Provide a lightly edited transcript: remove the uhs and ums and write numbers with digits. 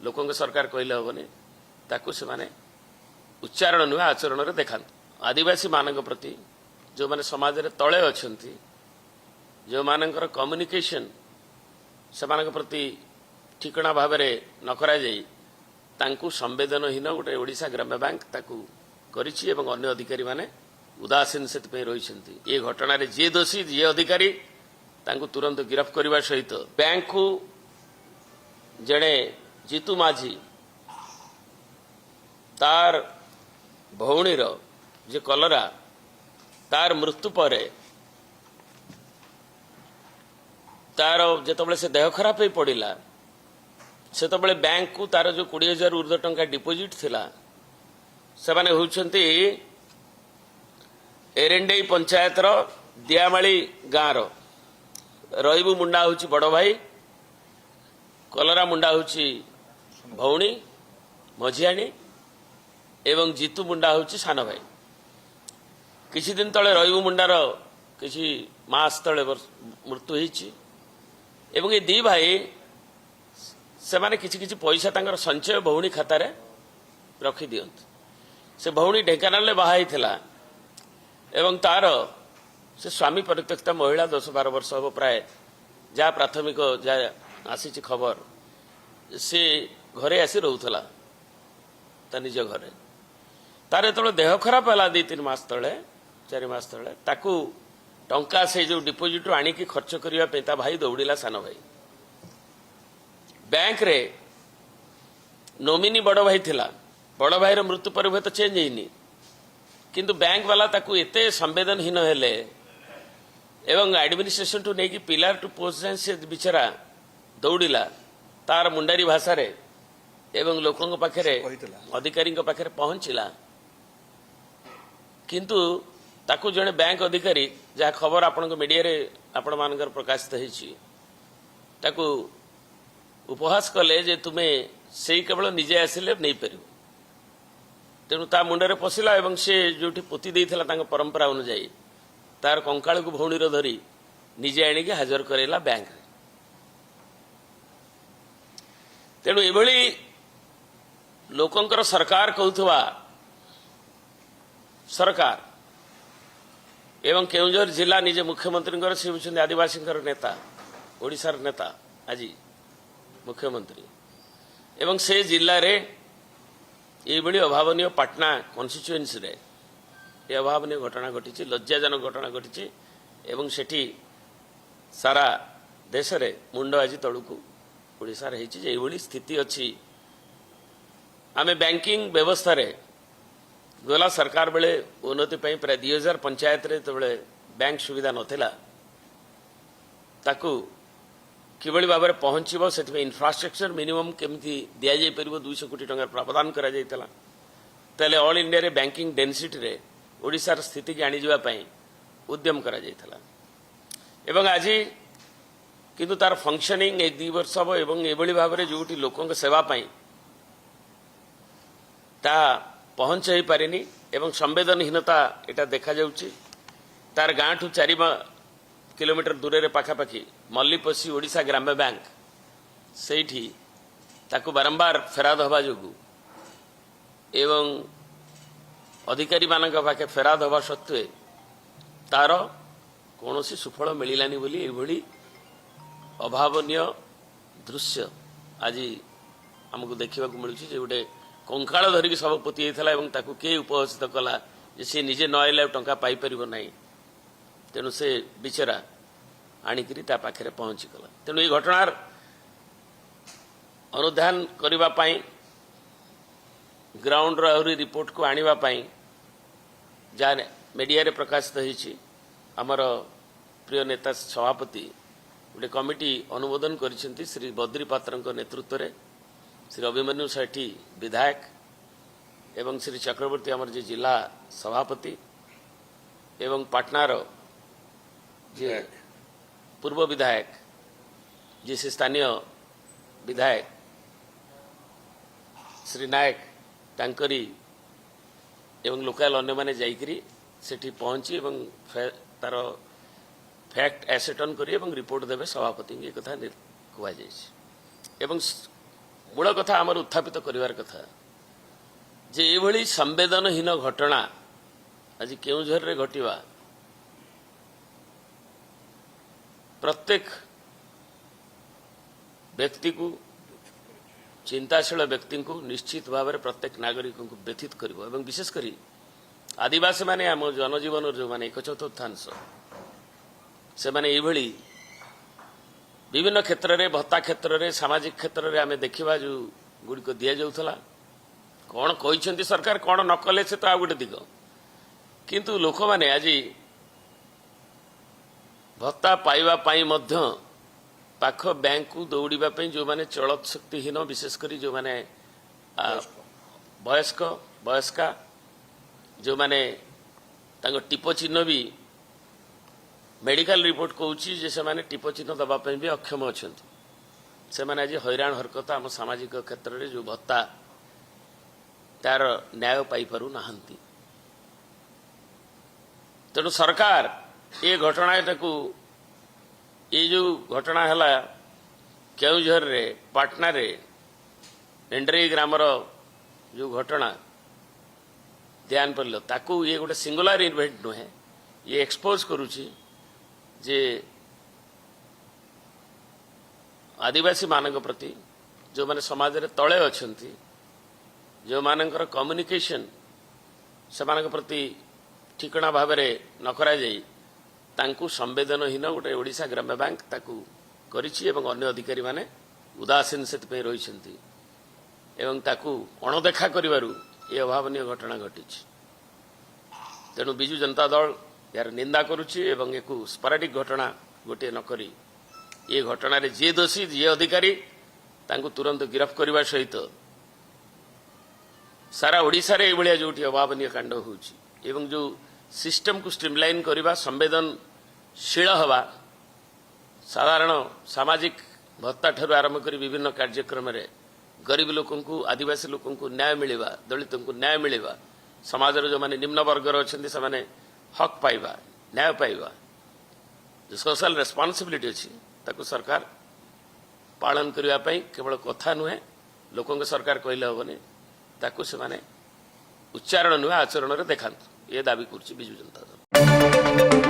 लोकों सरकार कहले हेनी ताकू से माने उच्चारण नुहे आचरण में देखा आदिवासी मान प्रति जो माने समाज रे तले अछंती जो मानकर कम्युनिकेशन से प्रति ठिकणा भाव न करा जाई तांकू संवेदनहीन गोटे ओडिशा ग्राम्य बैंक ताकू करिछि एवं अन्य अधिकारी माने उदासीन से रही ये घटना रे जे दोषी जे अधिकारी तांकू तुरंत गिरफ्त करने सहित बैंक को जड़े जीतू माझी तार भौणीर जे कलरा तार मृत्यु पर तार जिते से देह खराब हो पड़ा से बैंक को तार जो 20,000 ऊर्ध्व टंका डिपोजिट थिला से माने होउछंती एरेंडेई पंचायत रो दियामाली गाँव रो रईबू मुंडा होउची बड़ भाई कलरा मुंडा होउची भौणी मझियाणी एवं जीतू मुंडा होउची सान भाई किछि दिन तले रईबू मुंडार किछि मास तले मृत्यु होईची एवं ये दी भाई से माने किछि किछि पैसा तांकर संचय भौणी खाता रे रखी दियंत से भौणी ढेंकानाल बाहा थिला एवं तार से स्वामी परित्यक्ता महिला 10-12 वर्ष हम प्राय जहाँ प्राथमिक जहाँ आसी खबर से घरे आसी रोला ता निज घरे तार जो देह खराब है 2-3 मास तले 4 मास तले ताकू टंका से जो डिपोजिट आनिकी खर्च करने ता भाई दौड़िला सान भाई बैंक रे नोमिनी बड़ भाई थिला बड़ भाई रो मृत्यु पर हुए तो चेंज होनी किंतु बैंक वाला ताकू एते संवेदनहीन हेले एवं एडमिनिस्ट्रेशन टू नेकी पिलर टू पोस्ट जाए से बिचरा दौड़िला तार मुंडारी भाषा रे एवं लोकों पाखे अधिकारी पाखे पहुंचला किंतु ताकू जड़े बैंक अधिकारी जहाँ खबर आपण मीडिया रे आपण मानकर प्रकाशित होईची ताकू उपहास कले जे तुम्हें से केवल निजे आसिले नहीं पार तेणु ता मुंडरे पशिला एवं से जो पोती देइथिला तांको परंपरा अनुसार तार कंकाल को भौणीर धरी निजे आनिके हाजर करेला बैंक रे तेणु एभली लोकंकर सरकार कहउथवा सरकार एवं केउंझर जिला निजे मुख्यमंत्री से होउछन्ती आदिवासी नेता ओडिशार नेता आज मुख्यमंत्री एवं से जिल्ला रे ये अभावनीय पाटना कन्स्टिट्युएन्सी रे ये अभावनीय घटना घटी लज्जाजनक घटना घटी एवं सेठी सारा देश रे मुंड आज तलू ओडिशा रे स्थिति अच्छी आमे बैंकिंग व्यवस्था रे गला सरकार बेले उन्नति प्राय 2000 पंचायत रे तो बैंक सुविधा नथिला ताकू किभली भाव में पहुंचब से इंफ्रास्ट्रक्चर मिनिमम केमती दि जाई परिबो 200 कोटी टंका प्रावधान करा जायतला तले ऑल इंडिया रे बैंकिंग डेंसिटी रे ओडिशार स्थिति की आनी जाय उद्यम करा जायतला एवं आज किंतु तार फंक्शनिंग 1-2 वर्ष हम एवं एभली भाव में जोटी लोकों सेवा पाई ता पहुंच हो पारेनी एवं संवेदनहीनता एटा देखा जाउची तार गाँ ठू 4 किलोमीटर दूर रे पाखापाखि मल्लीपसी ओडिशा ग्राम्य बैंक सेठी ताकू बारंबार फेराद हवा जोगु एवं अधिकारी मानक पाखे फेराद हवा सत्वे तार कौन सुफल मिलानी बोली एभली अभावनीय दृश्य आज आमको देखा मिलूँ जे गोटे कंकाल धरिकी सब पोती होता और ताकू किए उपहसित कला जे सी निजे न आइले टंका पाइपर ना तेणु से बिचरा आणिकी ता पाखे पहुंची गला तेणु ये घटनार अनुधान करने ग्राउंड आहरी रिपोर्ट को आने जहाँ मीडिया रे प्रकाशित होईची आमर प्रिय नेता सभापति गोटे कमिटी अनुमोदन करिसेंती श्री बद्री पात्र नेतृत्व रे श्री अभिमन्यु सेठी विधायक एवं श्री चक्रवर्ती आमर जे जिला सभापति एवं पाटनार जे पूर्व विधायक जी से स्थानीय विधायक श्री नायक तांकरी एवं लोकल अन्य माने जाइकरी सेठी पहुंची एवं तार फैक्ट एसेटन करी एवं रिपोर्ट देवे सभापति ये कथा कह एवं मूल कथा आमर उत्थापित करिवार कथा जे एभली संवेदनहीन घटना आज केउझर रे घटिवा प्रत्येक व्यक्ति को चिंताशील व्यक्ति को निश्चित भाव में प्रत्येक नागरिक को व्यथित करिवो एवं विशेषकर आदिवासी माने आम जनजीवन जो माने 1/4 से माने एभली विभिन्न क्षेत्र में भत्ता क्षेत्र में सामाजिक क्षेत्र में आम देखा जो गुड़िक दि जाऊला कौन कहते सरकार कौन न कले से तो आ गोटे दिग किंतु लोक मैंने आज भत्ता पाइबा पाई मध्य पाख बैंक को दौड़ापी जो मैंने चलत शक्तिहीन विशेषकर जो मैंने वयस्का जो मैंने टीप चिन्ह भी मेडिकल रिपोर्ट कहूँ से माने टीप चिन्ह दवाई भी अक्षम अच्छा से माने आज हैरान हरकत आम सामाजिक क्षेत्र में जो भत्ता तार न्याय पाई पारु नाहंती तेणु सरकार ये घटना ये जो घटना है केउझर रे पाटना रे एंड्रे ग्रामर जो घटना ध्यान पड़ल ताकू ये गोटे सिंगुलर इवेंट नुहे ये एक्सपोज करुची जे आदिवासी मानक प्रति जो माने समाज रे तळे अछंती जो मानकर कम्युनिकेशन से मानक प्रति ठिकणा भाव में न करा जाई तांकु संवेदनहीन गोटे ओडिशा ग्राम्य बैंक ताकू करिछि एवं अन्य अधिकारी माने उदासीन से रही एवं ताकू अणदेखा करिवारु ये अभावनीय घटना घटिछि तेणु बिजु जनता दल यार निंदा करुछि एवं एक स्पोराडिक घटना गोटे नकरी ये घटना रे जे दोषी जे अधिकारी तांकु तुरंत गिरफ्त करने सहित सारा ओडिशा रे एभलिया जोटी अभावनीय कांड होउछि एवं जो सिस्टम को स्ट्रीमलाइन करवा संवेदनशील हवा साधारण सामाजिक भत्ता ठरू आरंभ कर विभिन्न कार्यक्रम रे गरीब लोकों को आदिवासी लोकों को न्याय मिलवा दलितों को न्याय मिलवा समाज जो माने निम्न वर्गर अच्छा से माने हक पाइबा न्याय पाइबा जो सोशल रेस्पॉन्सिबिलिटी अच्छी ताकू सरकार पालन करने केवल कथा नुहे लोकों के सरकार कहले हेनी ताकू से माने उच्चारण नुहे आचरण में देखा ये दाबी कर बिजु जनता दल।